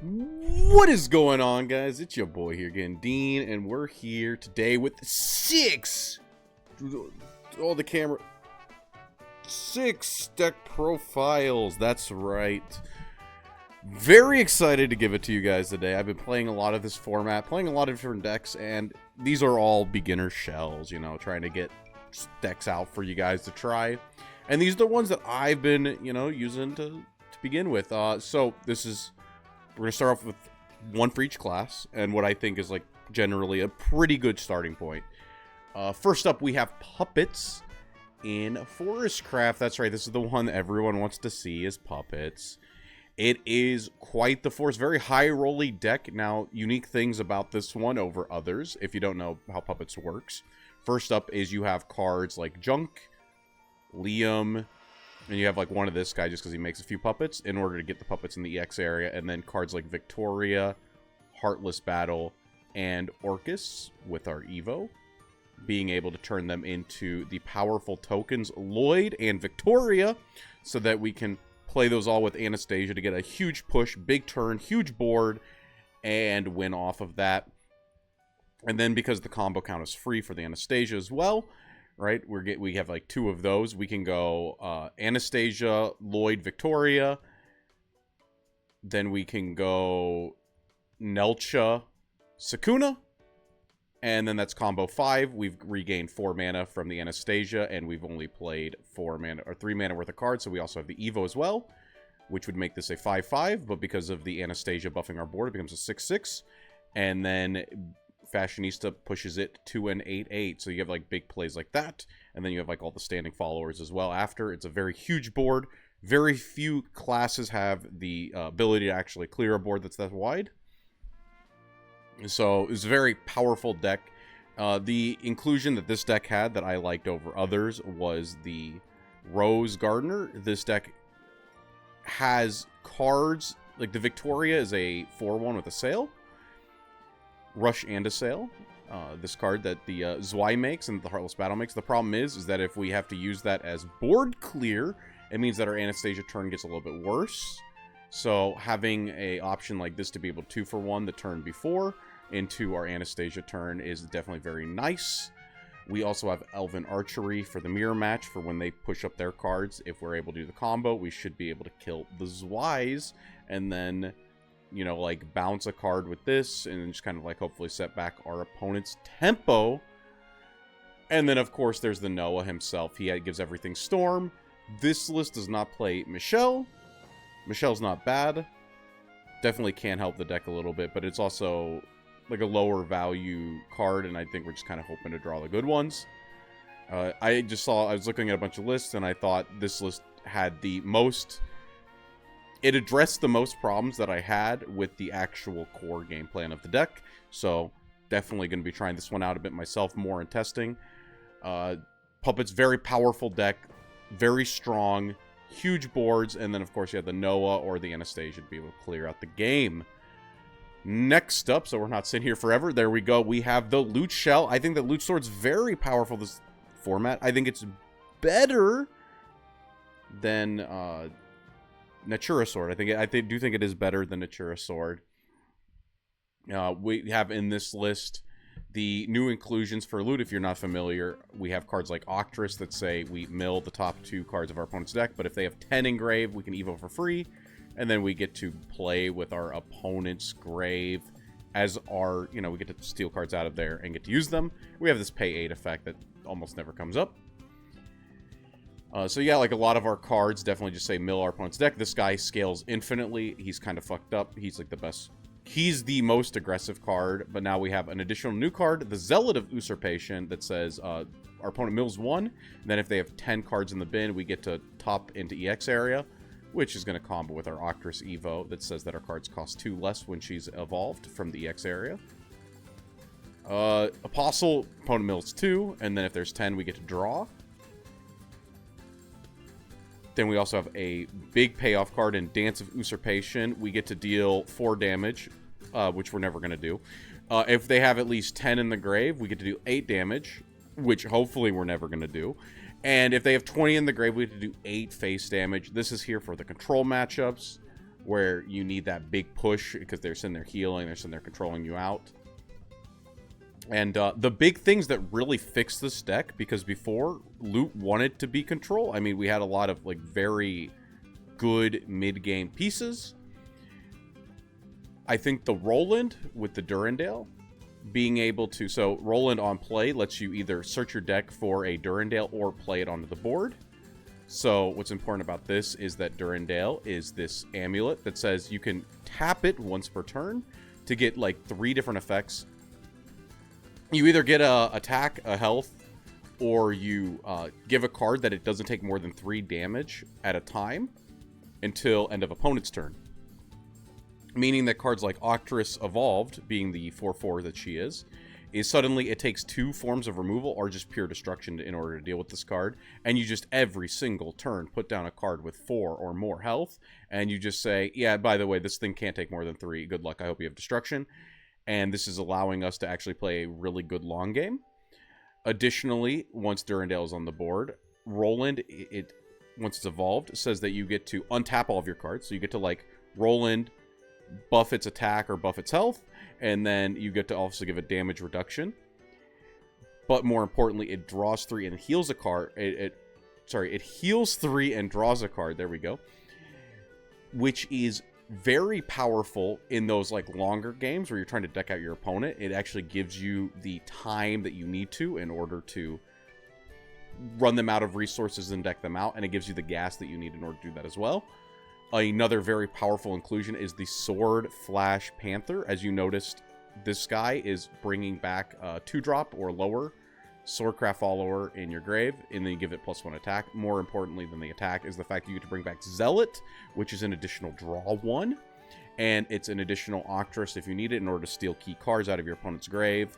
What is going on, guys? It's your boy here again, Dean, and we're here today with 6 deck profiles. That's right. Very excited to give it to you guys today. I've been playing a lot of this format, playing a lot of different decks, and these are all beginner shells, you know, trying to get decks out for you guys to try. And these are the ones that I've been, you know, using to begin with. So this is... We're going to start off with one for each class, and what I think is, like, generally a pretty good starting point. First up, we have Puppets in Forestcraft. That's right, this is the one that everyone wants to see, is Puppets. It is quite the force, very high-rolly deck. Now, unique things about this one over others, if you don't know how Puppets works. First up is you have cards like Junk, Liam... And you have, like, one of this guy just because he makes a few puppets in order to get the puppets in the EX area. And then cards like Victoria, Heartless Battle, and Orcus with our Evo. Being able to turn them into the powerful tokens Lloyd and Victoria. So that we can play those all with Anastasia to get a huge push, big turn, huge board, and win off of that. And then because the combo count is free for the Anastasia as well... Right, we have like 2 of those. We can go Anastasia, Lloyd, Victoria. Then we can go Nelcha, Sakuna. And then that's combo 5. We've regained 4 mana from the Anastasia, and we've only played 4 mana or 3 mana worth of cards. So we also have the Evo as well, which would make this a 5/5. But because of the Anastasia buffing our board, it becomes a 6/6. And then Fashionista pushes it to an 8/8, so you have like big plays like that, and then you have like all the standing followers as well after. It's a very huge board. Very few classes have the ability to actually clear a board that's that wide. So it's a very powerful deck. The inclusion that this deck had that I liked over others was the Rose Gardener. This deck has cards, like the Victoria is a 4/1 with a sail. Rush and a Sail. This card that the Zwei makes and the Heartless Battle makes. The problem is that if we have to use that as board clear, it means that our Anastasia turn gets a little bit worse. So having a option like this to be able to 2-for-1 the turn before into our Anastasia turn is definitely very nice. We also have Elven Archery for the mirror match for when they push up their cards. If we're able to do the combo, we should be able to kill the Zweis and then... you know, like, bounce a card with this, and just kind of, like, hopefully set back our opponent's tempo. And then, of course, there's the Noah himself. He gives everything Storm. This list does not play Michelle. Michelle's not bad. Definitely can help the deck a little bit, but it's also, like, a lower value card, and I think we're just kind of hoping to draw the good ones. I was looking at a bunch of lists, and I thought this list had the most... It addressed the most problems that I had with the actual core game plan of the deck. So, definitely going to be trying this one out a bit myself, more in testing. Puppets, very powerful deck. Very strong. Huge boards. And then, of course, you have the Noah or the Anastasia to be able to clear out the game. Next up, so we're not sitting here forever. There we go. We have the Loot Shell. I think the Loot Sword's very powerful this format. I think it's better than... Natura Sword. I do think it is better than Natura Sword. We have in this list the new inclusions for loot. If you're not familiar, we have cards like Octress that say we mill the top 2 cards of our opponent's deck, but if they have 10 in grave, we can Evo for free, and then we get to play with our opponent's grave as our, you know, we get to steal cards out of there and get to use them. We have this pay 8 effect that almost never comes up. So yeah, like a lot of our cards definitely just say mill our opponent's deck. This guy scales infinitely. He's kind of fucked up. He's like the best. He's the most aggressive card. But now we have an additional new card, the Zealot of Usurpation, that says our opponent mills 1. And then if they have 10 cards in the bin, we get to top into EX area, which is going to combo with our Octress Evo that says that our cards cost 2 less when she's evolved from the EX area. Apostle, opponent mills 2. And then if there's 10, we get to draw. Then we also have a big payoff card in Dance of Usurpation. We get to deal 4 damage, which we're never going to do. If they have at least 10 in the grave, we get to do 8 damage, which hopefully we're never going to do. And if they have 20 in the grave, we have to do 8 face damage. This is here for the control matchups. where you need that big push because they're sitting there healing, they're sitting there controlling you out. And the big things that really fixed this deck, because before, loot wanted to be control. I mean, we had a lot of like very good mid-game pieces. I think the Roland with the Durandale being able to... So, Roland on play lets you either search your deck for a Durandale or play it onto the board. So, what's important about this is that Durandale is this amulet that says you can tap it once per turn to get, like, 3 different effects. You either get a attack, a health, or you give a card that it doesn't take more than 3 damage at a time until end of opponent's turn. Meaning that cards like Octress Evolved, being the 4/4 that she is suddenly it takes 2 forms of removal or just pure destruction in order to deal with this card. And you just every single turn put down a card with 4 or more health, and you just say, yeah, by the way, this thing can't take more than 3. Good luck. I hope you have destruction. And this is allowing us to actually play a really good long game. Additionally, once Durandale is on the board, Roland, once it's evolved, says that you get to untap all of your cards. So you get to, like, Roland, buff its attack or buff its health, and then you get to also give it damage reduction. But more importantly, it draws 3 and heals a card. It heals 3 and draws a card. There we go. Which is very powerful in those like longer games where you're trying to deck out your opponent. It actually gives you the time that you need to in order to run them out of resources and deck them out, and it gives you the gas that you need in order to do that as well. Another very powerful inclusion is the Sword Flash Panther. As you noticed, this guy is bringing back 2-drop or lower Swordcraft follower in your grave, and then you give it +1 attack. More importantly than the attack is the fact that you get to bring back Zealot, which is an additional draw 1, and it's an additional Octress if you need it in order to steal key cards out of your opponent's grave.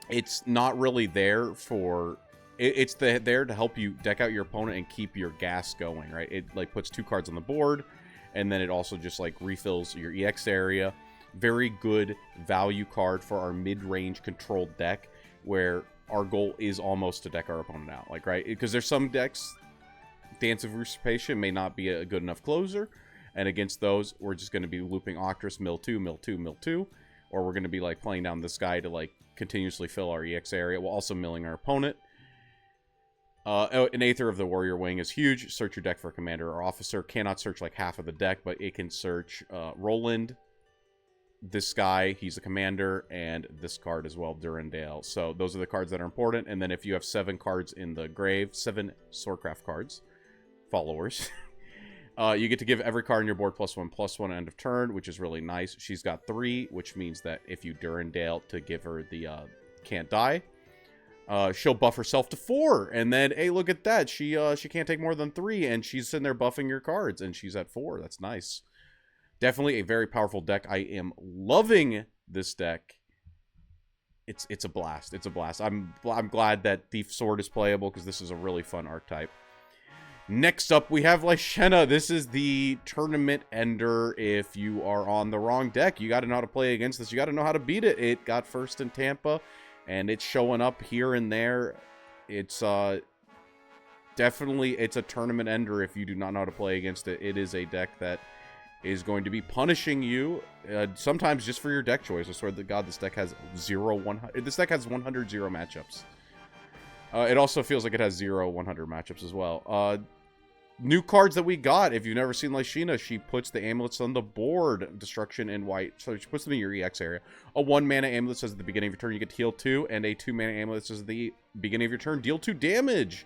It's not really there for... It's there to help you deck out your opponent and keep your gas going, right? It like puts 2 cards on the board, and then it also just like refills your EX area. Very good value card for our mid-range controlled deck, where our goal is almost to deck our opponent out, like, right? Because there's some decks, Dance of Usurpation may not be a good enough closer, and against those, we're just going to be looping Octress, mill 2, mill 2, mill 2, or we're going to be like playing down this guy to like continuously fill our EX area while also milling our opponent. An Aether of the Warrior Wing is huge. Search your deck for a commander or officer. Cannot search like half of the deck, but it can search Roland, this guy, he's a commander, and this card as well, Durandale. So those are the cards that are important. And then if you have 7 cards in the grave, 7 Swordcraft cards, followers, you get to give every card on your board +1/+1 end of turn, which is really nice. She's got 3, which means that if you Durandale to give her the can't die, she'll buff herself to 4, and then, hey, look at that, she can't take more than 3, and she's sitting there buffing your cards, and she's at 4. That's nice. Definitely a very powerful deck. I am loving this deck. It's a blast. It's a blast. I'm glad that Thief Sword is playable, because this is a really fun archetype. Next up, we have Lyshenna. This is the tournament ender. If you are on the wrong deck, you got to know how to play against this. You got to know how to beat it. It got first in Tampa, and it's showing up here and there. It's definitely, it's a tournament ender if you do not know how to play against it. It is a deck that is going to be punishing you, sometimes just for your deck choice. I swear to God, this deck has 100 matchups. It also feels like it has 100 matchups as well. New cards that we got. If you've never seen Lyshenna, she puts the amulets on the board. Destruction in white. So she puts them in your EX area. A 1-mana amulet says at the beginning of your turn you get to heal 2. And a 2-mana amulet says at the beginning of your turn deal 2 damage.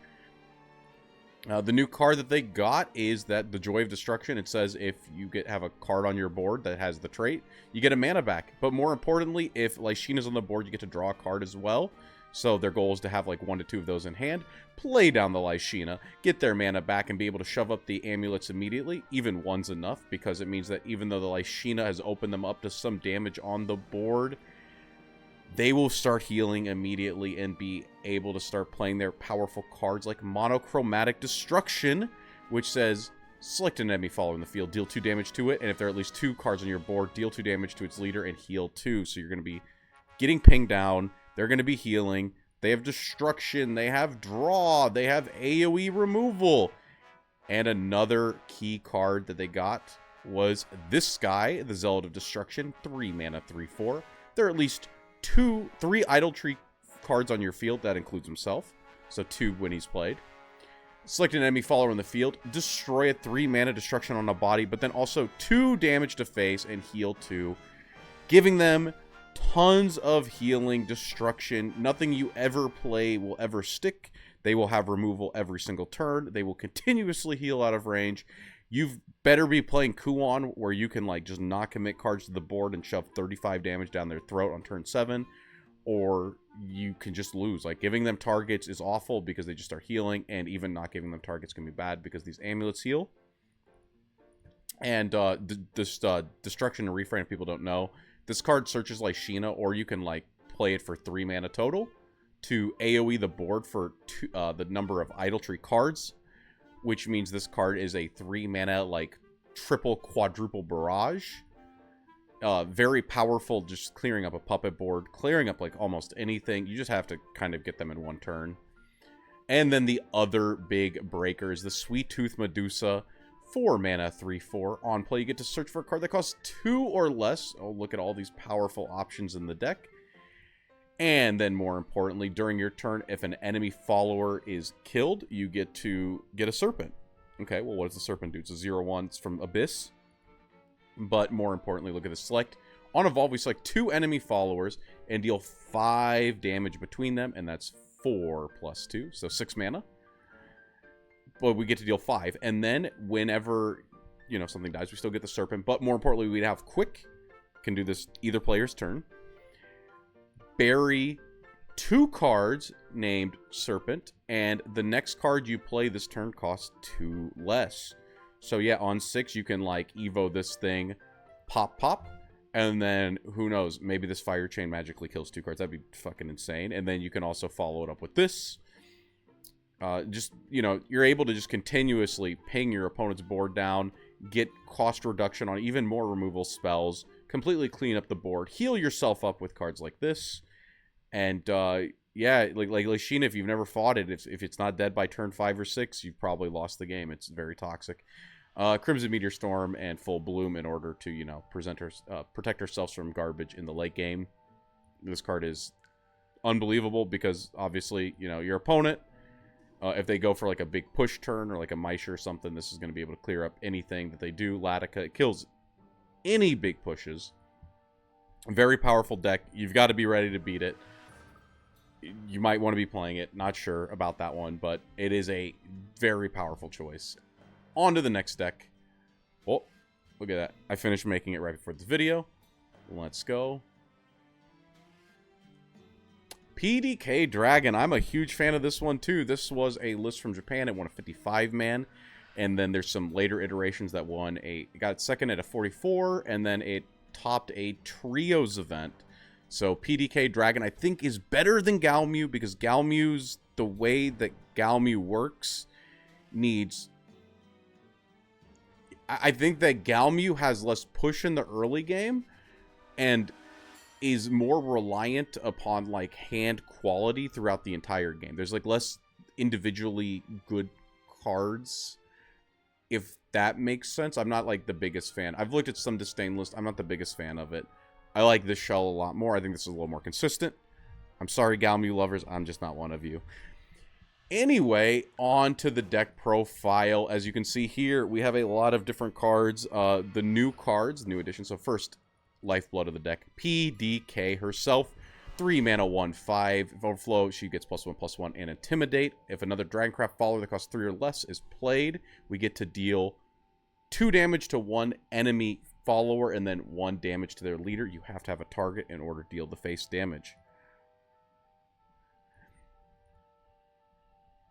The new card that they got is that the Joy of Destruction. It says if you have a card on your board that has the trait, you get a mana back. But more importantly, if Lyshenna's on the board, you get to draw a card as well. So their goal is to have like 1 to 2 of those in hand, play down the Lyshenna, get their mana back, and be able to shove up the amulets immediately. Even 1's enough, because it means that even though the Lyshenna has opened them up to some damage on the board, they will start healing immediately and be able to start playing their powerful cards like Monochromatic Destruction, which says select an enemy follower in the field, deal 2 damage to it, and if there are at least 2 cards on your board, deal 2 damage to its leader and heal 2. So you're going to be getting pinged down. They're going to be healing. They have destruction. They have draw. They have AoE removal. And another key card that they got was this guy, the Zealot of Destruction, 3 mana, 3/4. There are at least 3 Idolatry cards on your field. That includes himself. So 2 when he's played. Select an enemy follower on the field. Destroy a 3 mana destruction on a body, but then also 2 damage to face and heal 2. Giving them tons of healing, destruction. Nothing you ever play will ever stick. They will have removal every single turn. They will continuously heal out of range. You've better be playing Kuon, where you can like just not commit cards to the board and shove 35 damage down their throat on turn 7. Or you can just lose. Like, giving them targets is awful because they just start healing, and even not giving them targets can be bad because these amulets heal. And this Destruction and Refrain, if people don't know, this card searches Lyshina, or you can like play it for 3 mana total to AoE the board for the number of Idolatry cards, which means this card is a 3 mana like triple quadruple barrage. Very powerful, just clearing up a puppet board, clearing up like almost anything. You just have to kind of get them in one turn. And then the other big breaker is the Sweet Tooth Medusa, 4 mana, 3/4. On play, you get to search for a card that costs 2 or less. Oh, look at all these powerful options in the deck. And then more importantly, during your turn, if an enemy follower is killed, you get to get a Serpent. Okay, well, what does the Serpent do? It's a 0/1. It's from Abyss. But more importantly, look at this. Select. On Evolve, we select 2 enemy followers and deal 5 damage between them. And that's 4 plus 2. So 6 mana. But we get to deal 5. And then whenever, you know, something dies, we still get the Serpent. But more importantly, we'd have Quick. Can do this either player's turn. Bury 2 cards named Serpent. And the next card you play this turn costs 2 less. So yeah, on 6, you can like Evo this thing, pop, and then who knows, maybe this Fire Chain magically kills 2 cards. That'd be fucking insane. And then you can also follow it up with this. Just, you know, you're able to just continuously ping your opponent's board down, get cost reduction on even more removal spells, completely clean up the board, heal yourself up with cards like this. And yeah, like Lyshina, if you've never fought it, if it's not dead by turn 5 or 6, you've probably lost the game. It's very toxic. Crimson Meteor Storm and Full Bloom in order to, you know, protect ourselves from garbage in the late game. This card is unbelievable because, obviously, you know, your opponent, if they go for like a big push turn or like a Maisha or something, this is going to be able to clear up anything that they do. Latica, it kills any big pushes. Very powerful deck. You've got to be ready to beat it. You might want to be playing it. Not sure about that one, but it is a very powerful choice. On to the next deck. Oh, look at that. I finished making it right before this video. Let's go. PDK Dragon. I'm a huge fan of this one, too. This was a list from Japan. It won a 55-man. And then there's some later iterations that won it got second at a 44, and then it topped a trios event. So PDK Dragon, I think, is better than Galmew, because Galmew's, the way that Galmew works, needs... I think that Galmew has less push in the early game, and is more reliant upon, like, hand quality throughout the entire game. There's, like, less individually good cards, if that makes sense. I'm not, like, the biggest fan. I've looked at some disdain lists. I'm not the biggest fan of it. I like this shell a lot more. I think this is a little more consistent. I'm sorry, Galmew lovers. I'm just not one of you. Anyway, on to the deck profile. As you can see here, we have a lot of different cards. The new cards, new edition. So first, lifeblood of the deck, PDK herself. 3 mana, 1/5. If overflow, she gets +1/+1 and intimidate. If another Dragoncraft follower that costs 3 or less is played, we get to deal 2 damage to 1 enemy follower and then 1 damage to their leader. You have to have a target in order to deal the face damage.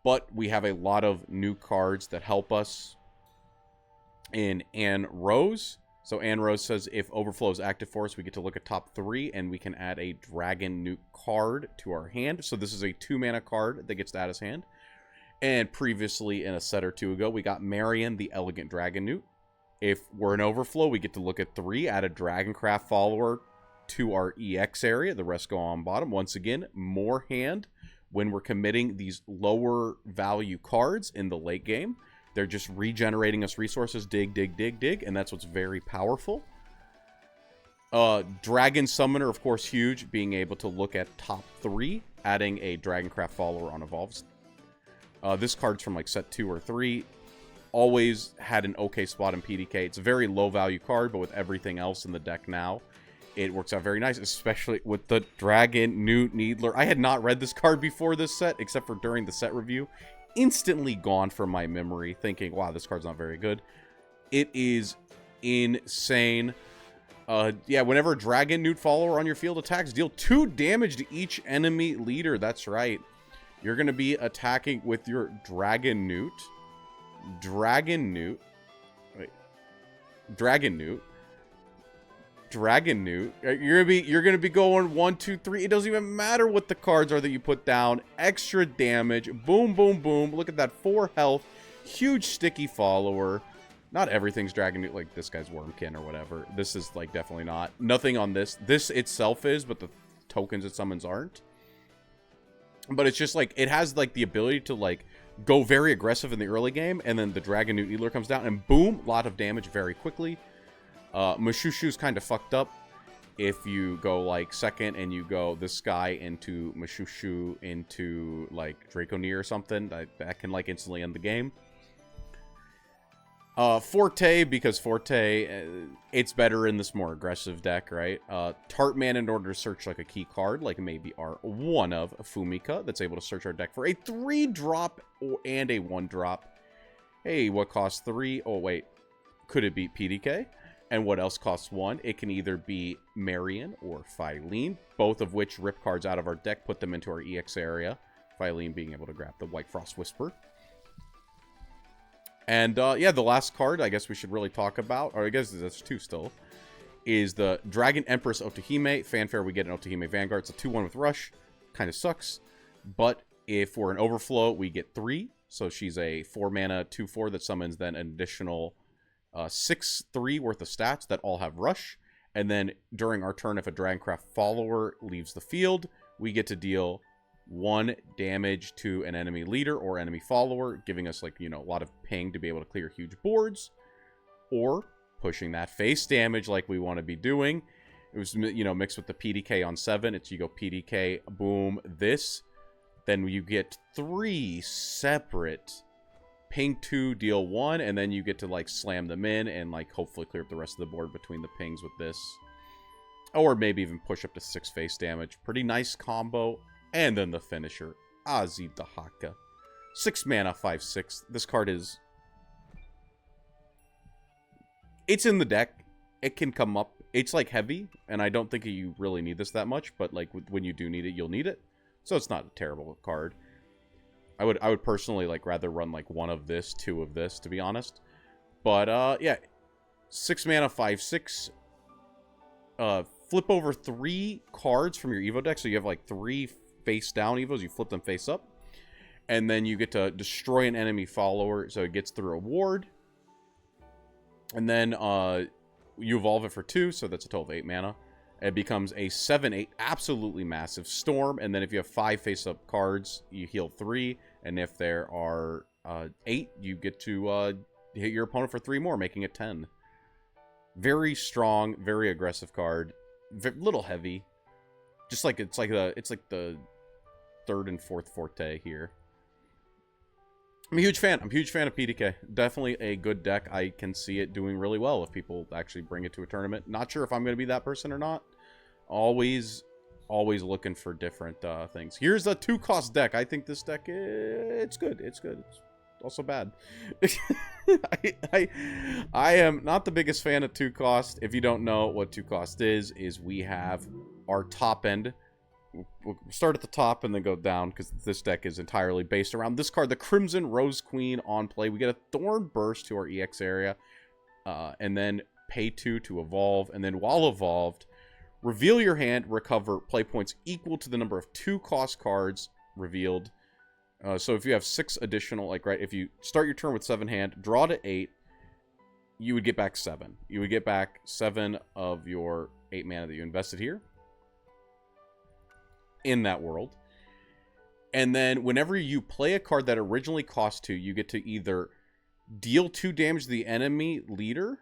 But we have a lot of new cards that help us in Anne Rose. So Anne Rose says if Overflow is active for us, we get to look at top 3, and we can add a Dragon Nuke card to our hand. So this is a 2-mana card that gets to add his hand. And previously, in a set or 2 ago, we got Marion, the Elegant Dragon Nuke. If we're in Overflow, we get to look at 3, add a Dragoncraft follower to our EX area. The rest go on bottom. Once again, more hand when we're committing these lower value cards in the late game. They're just regenerating us resources. Dig, dig, dig, dig. And that's what's very powerful. Dragon Summoner, of course, huge. Being able to look at top 3. Adding a Dragoncraft follower on evolves. This card's from like set 2 or 3. Always had an okay spot in PDK. It's a very low value card, but with everything else in the deck now, it works out very nice, especially with the Dragon Newt Needler. I had not read this card before this set, except for during the set review. Instantly gone from my memory, thinking, wow, this card's not very good. It is insane. Yeah, whenever a Dragon Newt follower on your field attacks, deal 2 damage to each enemy leader. That's right. You're going to be attacking with your Dragon Newt. Dragon Newt. Wait. Dragon Newt. Dragon Newt. You're gonna be going 1, 2, 3. It doesn't even matter what the cards are that you put down. Extra damage. Boom, boom, boom. Look at that. 4 health. Huge sticky follower. Not everything's Dragon Newt, like this guy's Wormkin or whatever. This is like definitely not. Nothing on this. This itself is, but the tokens it summons aren't. But it's just like, it has like the ability to like go very aggressive in the early game, and then the Dragon Newt Needler comes down, and boom, lot of damage very quickly. Mashushu's kind of fucked up. If you go like second and you go this guy into Mashushu into like Draconeer or something, that can like instantly end the game. Forte, because Forte, it's better in this more aggressive deck, right? Tartman, in order to search like a key card, like maybe our one of Fumika, that's able to search our deck for a 3-drop and a 1-drop. Hey, what costs 3? Oh, wait. Could it be PDK? And what else costs 1? It can either be Marion or Phylene, both of which rip cards out of our deck, put them into our EX area. Phylene being able to grab the White Frost Whisper. And, yeah, the last card I guess we should really talk about, or I guess that's 2 still, is the Dragon Empress Otohime. Fanfare, we get an Otohime Vanguard. It's a 2-1 with Rush. Kind of sucks. But if we're an Overflow, we get 3. So she's a 4-mana 2-4 that summons then an additional 6/3 worth of stats that all have Rush. And then during our turn, if a Dragoncraft follower leaves the field, we get to deal 1 damage to an enemy leader or enemy follower, giving us, like, you know, a lot of ping to be able to clear huge boards, or pushing that face damage like we want to be doing. It was, you know, mixed with the PDK on 7. It's you go PDK, boom, this. Then you get 3 separate ping 2, deal 1, and then you get to, like, slam them in and, like, hopefully clear up the rest of the board between the pings with this. Or maybe even push up to 6 face damage. Pretty nice combo. And then the finisher, Azidahaka. 6 mana, 5/6. This card is... It's in the deck. It can come up. It's, like, heavy, and I don't think you really need this that much, but, like, when you do need it, you'll need it. So it's not a terrible card. I would personally, like, rather run, like, 1 of this, 2 of this, to be honest. But, yeah. 6 mana, 5/6. Flip over 3 cards from your Evo deck, so you have, like, 3 face down Evos, you flip them face up, and then you get to destroy an enemy follower, so it gets through a ward, and then you evolve it for 2, so that's a total of 8 mana. It becomes a 7/8, absolutely massive storm, and then if you have 5 face up cards, you heal 3, and if there are 8, you get to hit your opponent for 3 more, making it 10. Very strong, very aggressive card, little heavy. Just like it's like the 3rd and 4th Forte here. I'm a huge fan. I'm a huge fan of PDK. Definitely a good deck. I can see it doing really well if people actually bring it to a tournament. Not sure if I'm going to be that person or not. Always looking for different things. Here's a 2-cost deck. I think this deck, it's good. It's good. It's also bad. I am not the biggest fan of 2-cost. If you don't know what 2-cost is we have our top end. We'll start at the top and then go down, because this deck is entirely based around this card, the Crimson Rose Queen on play. We get a Thorn Burst to our EX area, and then pay 2 to evolve, and then while evolved, reveal your hand, recover play points equal to the number of 2-cost cards revealed. So if you have 6 additional, like, right, if you start your turn with 7 hand, draw to 8, you would get back 7. You would get back 7 of your 8 mana that you invested here in that world. And then whenever you play a card that originally cost 2, you get to either deal 2 damage to the enemy leader,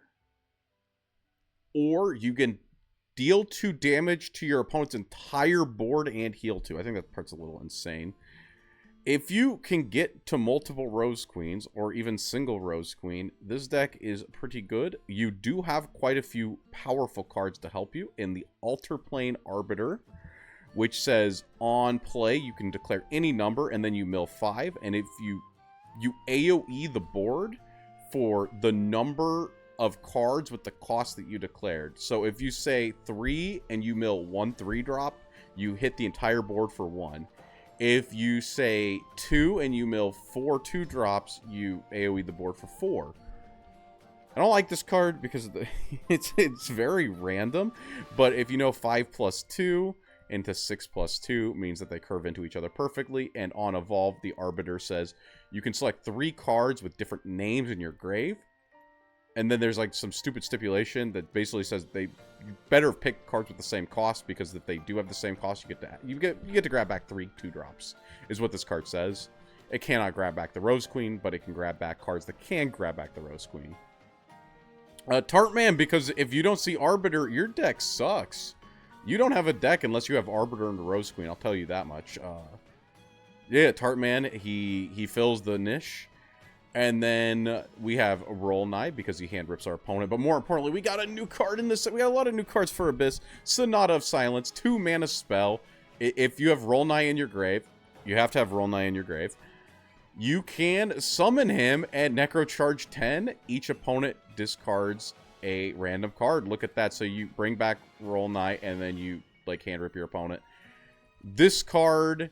or you can deal 2 damage to your opponent's entire board and heal 2. I think that part's a little insane. If you can get to multiple Rose Queens, or even single Rose Queen, this deck is pretty good. You do have quite a few powerful cards to help you in the Alter Plane Arbiter, which says, on play, you can declare any number, and then you mill 5, and if you AoE the board for the number of cards with the cost that you declared. So if you say 3, and you mill 1 3-drop, you hit the entire board for 1. If you say 2 and you mill 4 2-drops, you AoE the board for 4. I don't like this card because it's very random, but if you know 5 plus 2 into 6 plus 2 means that they curve into each other perfectly, and on Evolve, the Arbiter says you can select 3 cards with different names in your grave, and then there's like some stupid stipulation that basically says you better pick cards with the same cost, because if they do have the same cost, you get to grab back 3 2-drops, is what this card says. It cannot grab back the Rose Queen, but it can grab back cards that can grab back the Rose Queen. Tartman, because if you don't see Arbiter, your deck sucks. You don't have a deck unless you have Arbiter and the Rose Queen, I'll tell you that much. Yeah, Tartman, he fills the niche. And then we have a Roll Knight because he hand rips our opponent. But more importantly, we got a new card in this. We got a lot of new cards for Abyss. Sonata of Silence, 2 mana spell. If you have Roll Knight in your grave, you have to have Roll Knight in your grave. You can summon him at Necrocharge 10. Each opponent discards a random card. Look at that. So you bring back Roll Knight and then you like hand rip your opponent. This card,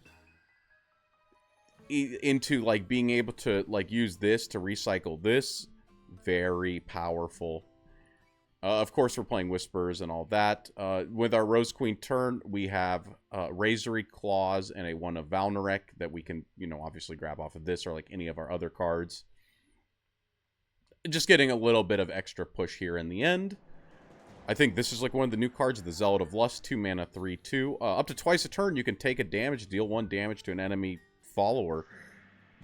into like being able to like use this to recycle this, very powerful. Of course, we're playing Whispers and all that. With our Rose Queen turn, we have Razory Claws and a 1 of Valnarek that we can, you know, obviously grab off of this or like any of our other cards. Just getting a little bit of extra push here in the end. I think this is like one of the new cards, the Zealot of Lust, 2 mana, 3/2. Up to twice a turn, you can take a damage, deal 1 damage to an enemy follower.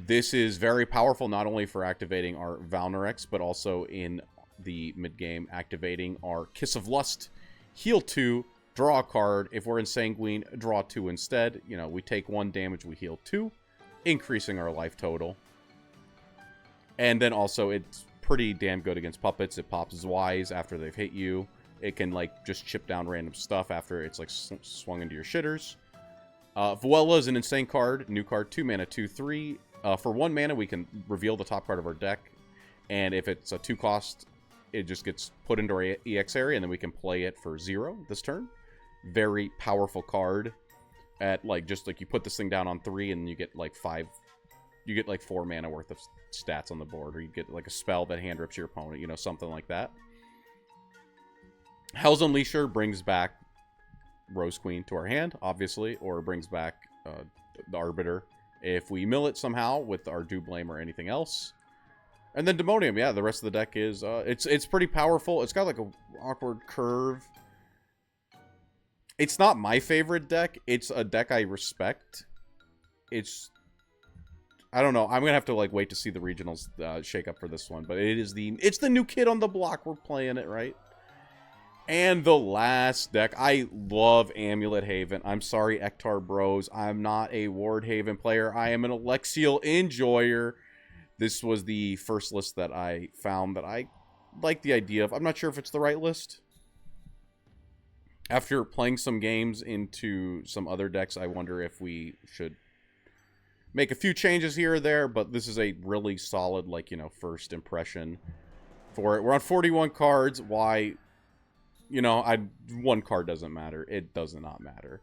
This is very powerful, not only for activating our Valnarex, but also in the mid-game activating our Kiss of Lust, heal 2, draw a card. If we're in Sanguine, draw 2 instead. You know, we take 1 damage, we heal 2, increasing our life total. And then also, it's pretty damn good against puppets. It pops Wise after they've hit you. It can, like, just chip down random stuff after it's, like, swung into your shitters. Vuela is an insane card. New card, 2 mana, 2/3. For 1 mana, we can reveal the top card of our deck. And if it's a 2 cost, it just gets put into our EX area, and then we can play it for 0 this turn. Very powerful card. At, like, just, like, you put this thing down on 3, and you get, like, 5... You get, like, 4 mana worth of stats on the board. Or you get, like, a spell that hand rips your opponent. You know, something like that. Hell's Unleasher brings back Rose Queen to our hand, obviously, or brings back the Arbiter if we mill it somehow with our Do Blame or anything else. And then Demonium, yeah, the rest of the deck is, it's pretty powerful. It's got like a awkward curve. It's not my favorite deck. It's a deck I respect. I don't know. I'm gonna have to like wait to see the regionals shake up for this one, but it's the new kid on the block. We're playing it, right? And the last deck, I love Amulet Haven. I'm sorry, Ektar Bros. I'm not a Ward Haven player. I am an Alexial enjoyer. This was the first list that I found that I like the idea of. I'm not sure if it's the right list. After playing some games into some other decks, I wonder if we should make a few changes here or there, but this is a really solid, like, you know, first impression for it. We're on 41 cards. Why? You know, one card doesn't matter. It does not matter.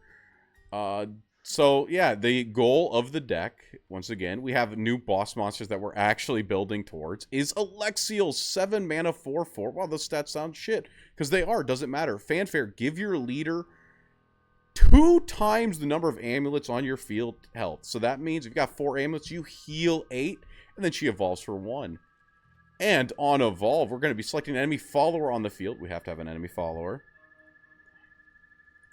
So, yeah, the goal of the deck, once again, we have new boss monsters that we're actually building towards, is Alexial, 7 mana, 4/4. Wow, those stats sound shit. Because they are, doesn't matter. Fanfare, give your leader 2 times the number of amulets on your field health. So that means if you've got 4 amulets, you heal 8, and then she evolves for 1. And on Evolve, we're going to be selecting an enemy follower on the field. We have to have an enemy follower.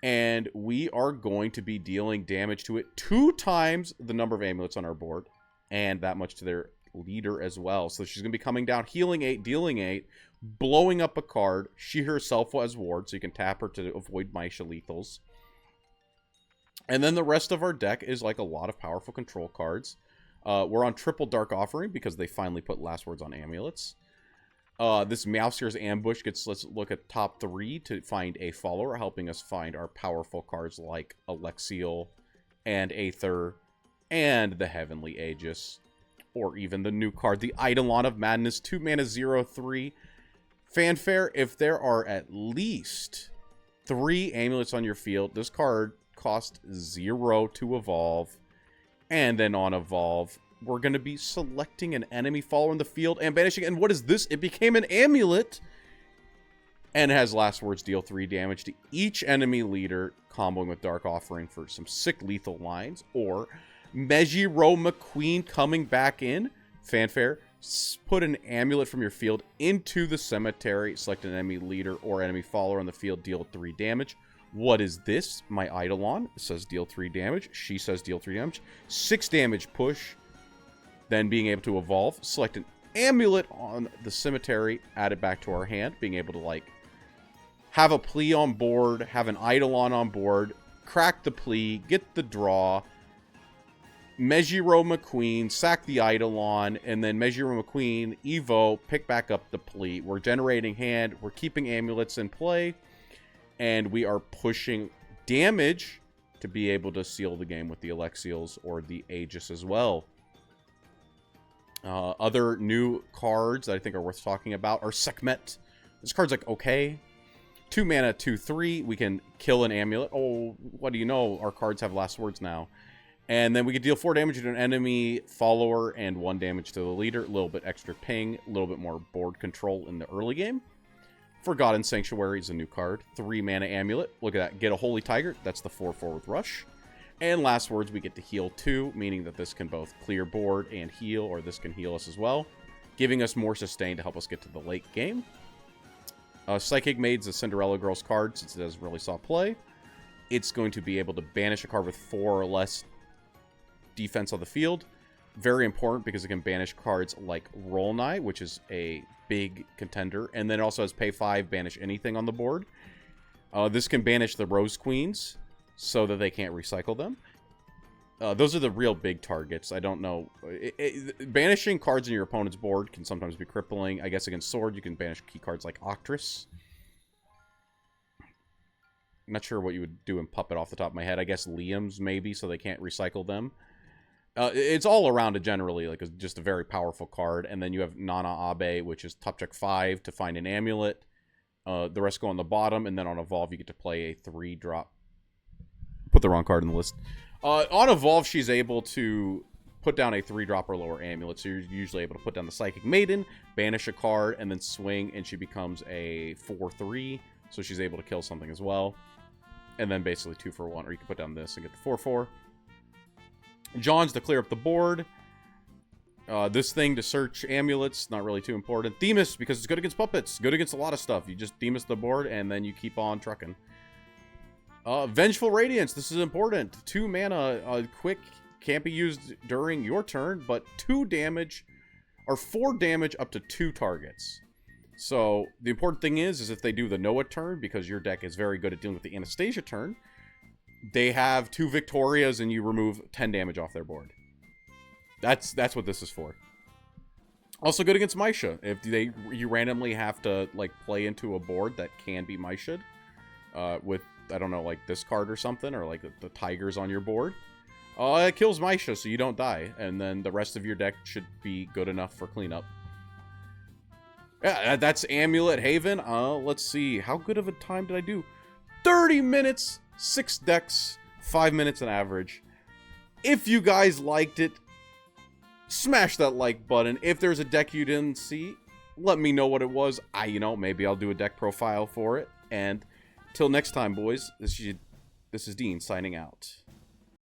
And we are going to be dealing damage to it 2 times the number of amulets on our board. And that much to their leader as well. So she's going to be coming down, healing 8, dealing 8, blowing up a card. She herself has ward, so you can tap her to avoid Maisha lethals. And then the rest of our deck is like a lot of powerful control cards. We're on triple Dark Offering because they finally put last words on amulets. This Meowscar's Ambush gets, let's look at top 3 to find a follower, helping us find our powerful cards like Alexiel and Aether and the Heavenly Aegis. Or even the new card, the Eidolon of Madness, 2 mana 0/3. Fanfare, if there are at least 3 amulets on your field, this card costs 0 to evolve. And then on evolve, we're going to be selecting an enemy follower in the field and banishing. And what is this? It became an amulet. And it has last words, deal 3 damage to each enemy leader, comboing with Dark Offering for some sick lethal lines. Or Mejiro McQueen coming back in. Fanfare, put an amulet from your field into the cemetery, select an enemy leader or enemy follower on the field, deal 3 damage. What is this? My Eidolon says deal 3 damage. She says deal 3 damage. 6 damage push. Then being able to evolve. Select an amulet on the cemetery. Add it back to our hand. Being able to, like, have a plea on board. Have an Eidolon on board. Crack the plea. Get the draw. Mejiro McQueen. Sack the Eidolon. And then Mejiro McQueen. Evo. Pick back up the plea. We're generating hand. We're keeping amulets in play. And we are pushing damage to be able to seal the game with the Alexiels or the Aegis as well. Other new cards that I think are worth talking about are Sekhmet. This card's like, okay. 2 mana, 2/3. We can kill an amulet. Oh, what do you know? Our cards have last words now. And then we can deal 4 damage to an enemy follower and 1 damage to the leader. A little bit extra ping. A little bit more board control in the early game. Forgotten Sanctuary is a new card. 3 mana amulet. Look at that. Get a Holy Tiger. That's the 4/4 with Rush. And last words, we get to heal 2, meaning that this can both clear board and heal, or this can heal us as well, giving us more sustain to help us get to the late game. Psychic Maid's a Cinderella Girls card, since it doesn't really saw play. It's going to be able to banish a card with 4 or less defense on the field. Very important because it can banish cards like Rolnai, which is a big contender. And then it also has pay 5, banish anything on the board. This can banish the Rose Queens so that they can't recycle them. Those are the real big targets. I don't know. Banishing cards in your opponent's board can sometimes be crippling. I guess against Sword, you can banish key cards like Octress. I'm not sure what you would do in Puppet off the top of my head. I guess Liam's maybe, so they can't recycle them. It's all around generally like just a very powerful card. And then you have Nana Abe, which is top check 5 to find an amulet. The rest go on the bottom, and then on Evolve you get to play a 3-drop. Put the wrong card in the list. On Evolve, she's able to put down a 3-drop or lower amulet. So you're usually able to put down the Psychic Maiden, banish a card, and then swing, and she becomes a 4/3. So she's able to kill something as well. And then basically 2 for 1, or you can put down this and get the 4/4. John's to clear up the board. This thing to search amulets, not really too important. Themis, because it's good against puppets. Good against a lot of stuff. You just Themis the board, and then you keep on trucking. Vengeful Radiance, this is important. 2 mana, quick, can't be used during your turn, but 2 damage, or 4 damage up to 2 targets. So, the important thing is if they do the Noah turn, because your deck is very good at dealing with the Anastasia turn, they have 2 Victorias and you remove 10 damage off their board. That's what this is for. Also good against Maisha. If you randomly have to like play into a board that can be Maisha'd, with, I don't know, like this card or something, or like the tigers on your board, it kills Maisha so you don't die, and then the rest of your deck should be good enough for cleanup. Yeah, that's Amulet Haven. Let's see, how good of a time did I do? 30 minutes, 6 decks, 5 minutes on average. If you guys liked it, smash that like button. If there's a deck you didn't see, let me know what it was. Maybe I'll do a deck profile for it. And till next time, boys, this is Dean signing out.